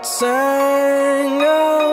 sang alone.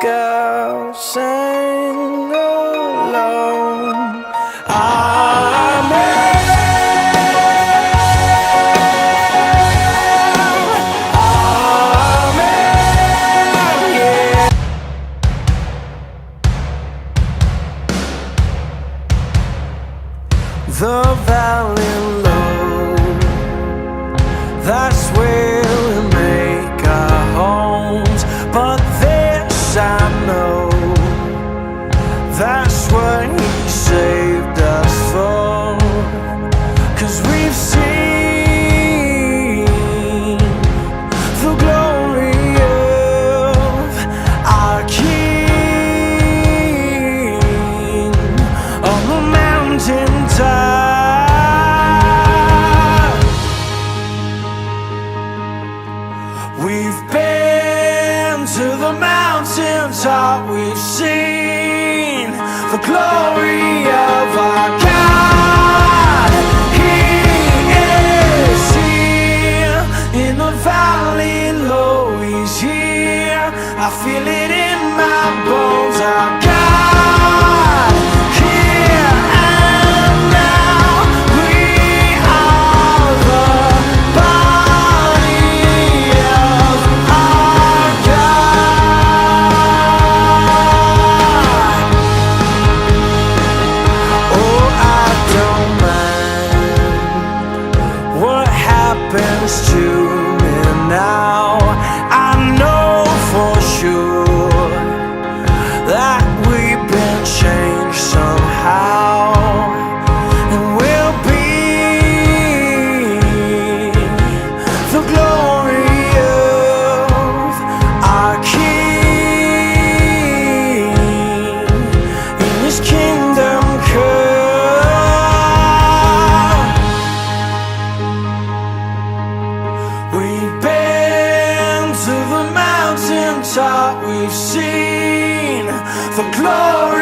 God sang alone. Amen. Amen. Yeah. The valley low, that's where we make our homes. But I know that's what He saved us for, 'cause we've seen the glory of our King on the mountain top. We've been to the mountaintop, we've seen the glory of our God. He is here in the valley low. He's here, I feel it in my bones. Our God, here and now. We are the body of our God. Oh, I don't mind what happens to me now. I know for sure that we've been changed somehow, and we'll be the glory of our King in His kingdom come. We've been to the mountaintop, we've seen the glory